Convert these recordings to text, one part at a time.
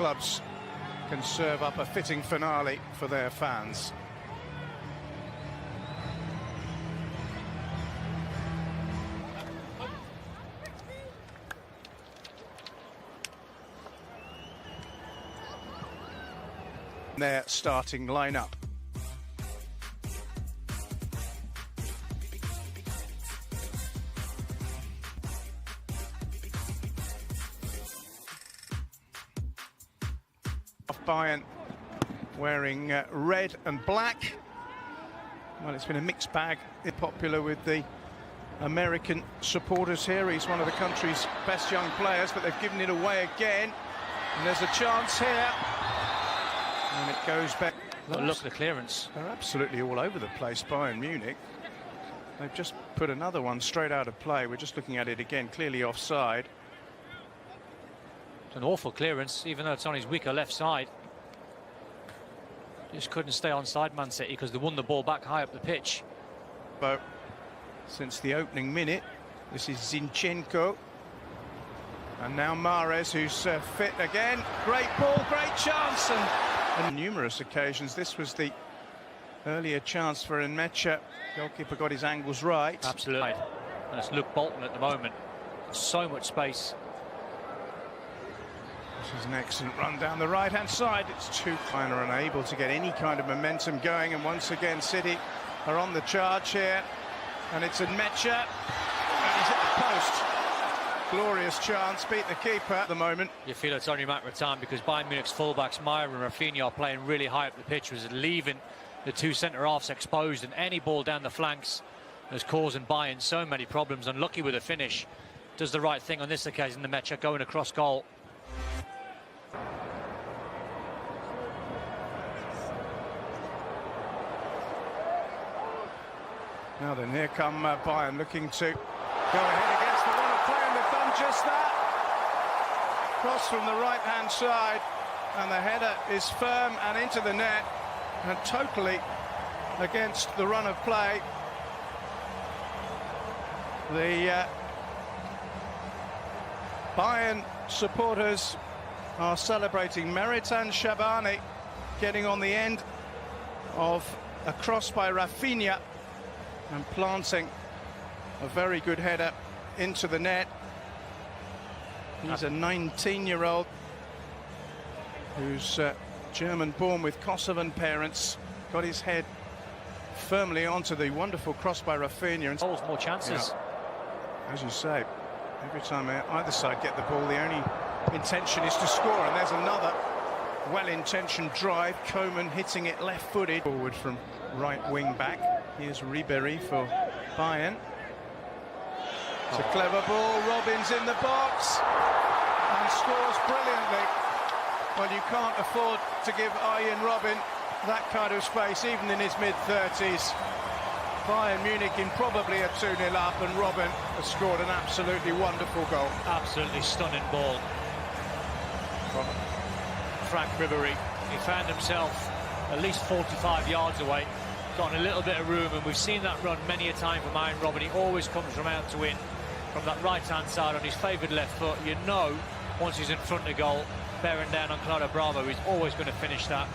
clubs can serve up a fitting finale for their fans. Their starting lineup. Bayern wearing red and black. Well, it's been a mixed bag. It's popular with the American supporters here. He's one of the country's best young players, but they've given it away again. And there's a chance here. And it goes back. Look at the clearance. They're absolutely all over the place, Bayern Munich. They've just put another one straight out of play. We're just looking at it again, clearly offside. An awful clearance, even though it's on his weaker left side. Just couldn't stay onside, Man City, because they won the ball back high up the pitch. But since the opening minute, this is Zinchenko. And now Mahrez, who's fit again. Great ball, great chance. And on numerous occasions, this was the earlier chance for Enmecha. Goalkeeper got his angles right. Absolutely. And it's Luke Bolton at the moment. So much space. This is an excellent run down the right-hand side. It's too fine or unable to get any kind of momentum going. And once again, City are on the charge here. And it's Enmecha. And he's at the post. Glorious chance, beat the keeper at the moment. You feel it's only a matter of time because Bayern Munich's fullbacks, Meyer and Rafinha, are playing really high up the pitch, was leaving the two centre-halves exposed, and any ball down the flanks is causing Bayern so many problems. Unlucky with a finish. Does the right thing on this occasion, the Enmecha going across goal. Now then, here come Bayern looking to go ahead against the run of play, and they've done just that. Cross from the right-hand side, and the header is firm and into the net, and totally against the run of play. The Bayern supporters are celebrating Meritan Shabani getting on the end of a cross by Rafinha and planting a very good header into the net. He's a 19-year-old who's German-born with Kosovan parents. Got his head firmly onto the wonderful cross by Rafinha. And Goals, more chances. As you say, every time either side get the ball, the only intention is to score. And there's another well-intentioned drive. Coman hitting it left-footed. Forward from right wing back. Here's Ribery for Bayern. It's a clever ball. Robben's in the box and scores brilliantly. Well, you can't afford to give Arjen Robben that kind of space, even in his mid-30s. Bayern Munich in probably a 2-0 up, and Robben has scored an absolutely wonderful goal. Absolutely stunning ball from Frank Ribery. He found himself at least 45 yards away, got a little bit of room, and we've seen that run many a time from Arjen Robben. He always comes from out to in, from that right-hand side on his favoured left foot. You know, once he's in front of goal, bearing down on Claudio Bravo, he's always going to finish that.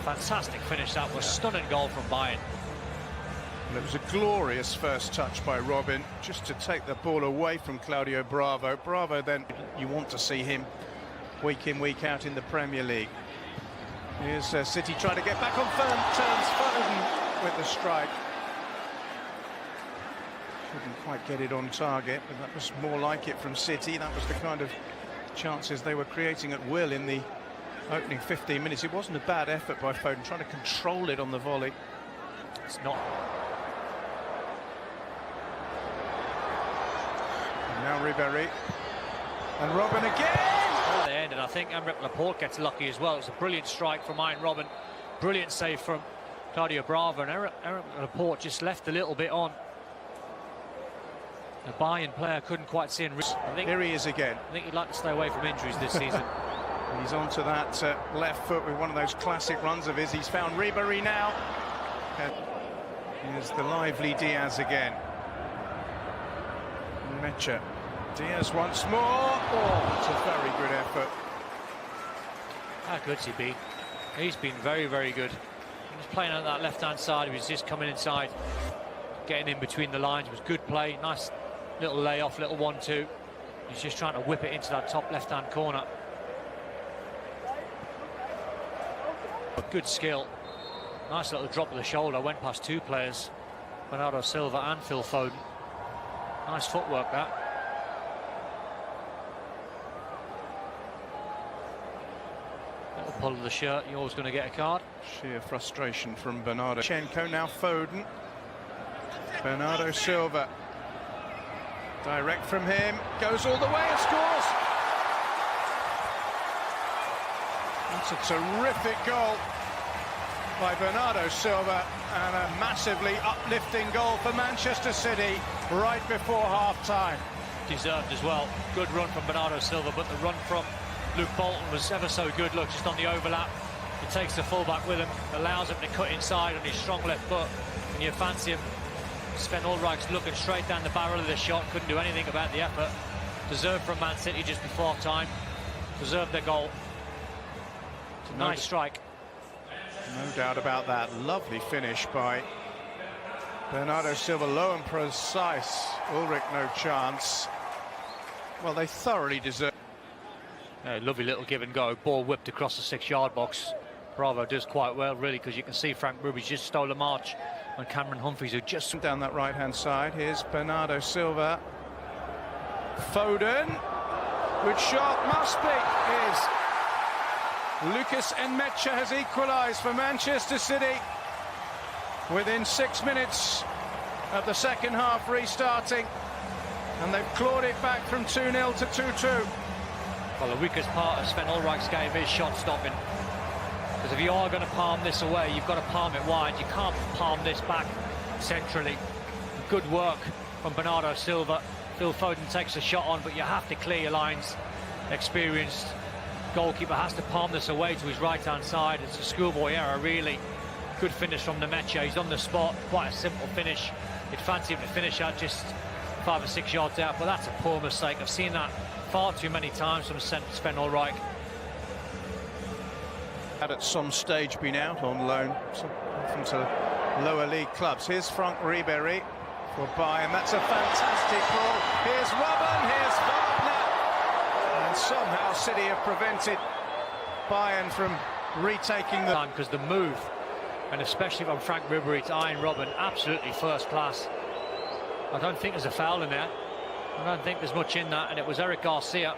Fantastic finish that was. Stunning goal from Bayern. And it was a glorious first touch by Robben, just to take the ball away from Claudio Bravo. Bravo, then, you want to see him week in, week out in the Premier League. Here's City trying to get back on firm terms. Foden with the strike. Couldn't quite get it on target, but that was more like it from City. That was the kind of chances they were creating at will in the opening 15 minutes. It wasn't a bad effort by Foden, trying to control it on the volley. It's not. And now Ribery. And Robben again! The end, and I think Emerick Laporte gets lucky as well. It's a brilliant strike from Arjen Robben. Brilliant save from Claudio Bravo, and Emerick Laporte just left a little bit on. The Bayern player couldn't quite see him. Here he is again. I think he'd like to stay away from injuries this season. He's onto that left foot with one of those classic runs of his. He's found Ribery now. And here's the lively Diaz again. Mecha. Diaz once more. Oh, that's a very good effort. How good's he been? He's been very, very good. He was playing on that left-hand side. He was just coming inside, getting in between the lines. It was good play. Nice little layoff, little 1-2. He's just trying to whip it into that top left-hand corner. Good skill. Nice little drop of the shoulder. Went past two players, Bernardo Silva and Phil Foden. Nice footwork, that. Little pull of the shirt. You're always going to get a card. Sheer frustration from Bernardo. Chenko, now Foden. Bernardo Silva. Direct from him. Goes all the way and scores. That's a terrific goal by Bernardo Silva, and a massively uplifting goal for Manchester City right before half-time. Deserved as well. Good run from Bernardo Silva, but the run from Luke Bolton was ever so good. Look, just on the overlap, he takes the fullback with him, allows him to cut inside on his strong left foot, and you fancy him. Sven Ulreich's looking straight down the barrel of the shot, couldn't do anything about the effort. Deserved from Man City just before time. Deserved their goal. It's a nice strike. No doubt about that. Lovely finish by Bernardo Silva. Low and precise. Ulrich no chance. Well, they thoroughly deserve. Lovely little give and go. Ball whipped across the 6-yard box. Bravo does quite well, really, because you can see Frank Ribery just stole a march on Cameron Humphreys, who just down that right-hand side. Here's Bernardo Silva. Foden. Good shot. Must be. Is. Lucas Nmecha has equalised for Manchester City within 6 minutes of the second half restarting, and they've clawed it back from 2-0 to 2-2. Well, the weakest part of Sven Ulreich's game is shot stopping, because if you are going to palm this away, you've got to palm it wide. You can't palm this back centrally. Good work from Bernardo Silva. Phil Foden takes a shot on, but you have to clear your lines. Experienced goalkeeper has to palm this away to his right-hand side. It's a schoolboy error, really. Good finish from Nmecha. He's on the spot. Quite a simple finish. You'd fancy him to finish out just 5 or 6 yards out, but that's a poor mistake. I've seen that far too many times from Sven Ulreich. Had at some stage been out on loan, often to lower league clubs. Here's Frank Ribery for Bayern. That's a fantastic ball. Here's Robben. Here's Wagner. And somehow City have prevented Bayern from retaking the time, because the move, and especially from Frank Ribery to Arjen Robben, absolutely first class. I don't think there's a foul in there. I don't think there's much in that, and it was Eric Garcia.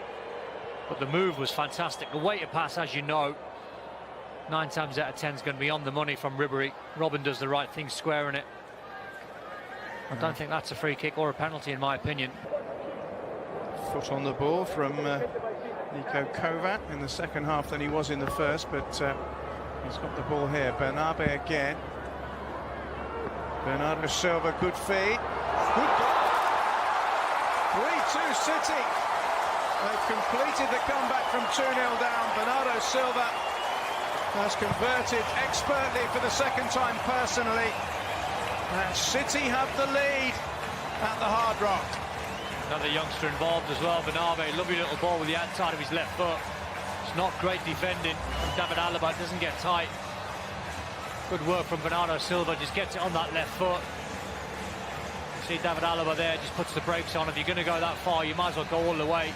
But the move was fantastic. The way to pass, as you know, 9 times out of 10 is going to be on the money from Ribery. Robben does the right thing, squaring it. I don't think that's a free kick or a penalty, in my opinion. Foot on the ball from Niko Kovac in the second half than he was in the first, but he's got the ball here. Bernabe again. Bernardo Silva, good feed. Good goal. 3-2 City. They've completed the comeback from 2-0 down. Bernardo Silva has converted expertly for the second time personally. And City have the lead at the Hard Rock. Another youngster involved as well, Bernabe. Lovely little ball with the outside of his left foot. It's not great defending from David Alaba. It doesn't get tight. Good work from Bernardo Silva. Just gets it on that left foot. You see David Alaba there, just puts the brakes on. If you're going to go that far, you might as well go all the way.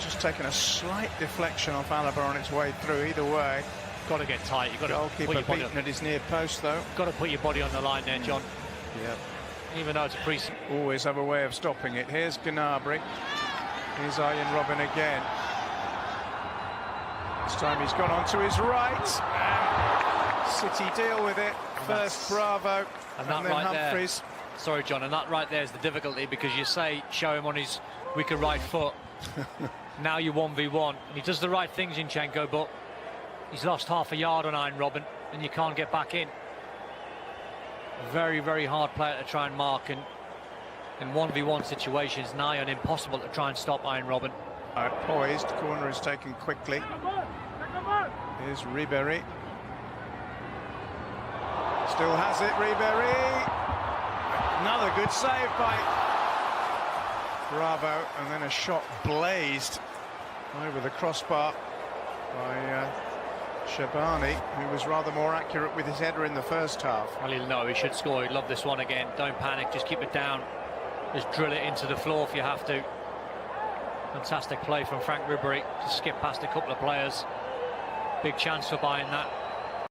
Just taking a slight deflection off Alaba on its way through. Either way, got to get tight. You've got to goalkeeper put your body beaten at his near post, though. Got to put your body on the line there, John. Yep. Even though it's a pre. Always have a way of stopping it. Here's Gnabry. Here's Arjen Robben again. This time he's gone on to his right. And City deal with it. First Bravo, and then right Humphreys. There. Sorry, John, and that right there is the difficulty, because you say show him on his weaker right foot. Now you're 1v1, and he does the right thing, Zinchenko, but he's lost half a yard on Arjen Robben, and you can't get back in. Very, very hard player to try and mark, and in 1v1 situations, nigh on impossible to try and stop Arjen Robben. Poised, corner is taken quickly. Here's Ribery. Still has it, Ribery. Another good save by Bravo, and then a shot blazed over the crossbar by Shabani, who was rather more accurate with his header in the first half. Well, he'll know he should score. He'd love this one again. Don't panic, just keep it down. Just drill it into the floor if you have to. Fantastic play from Frank Ribery to skip past a couple of players. Big chance for buying that.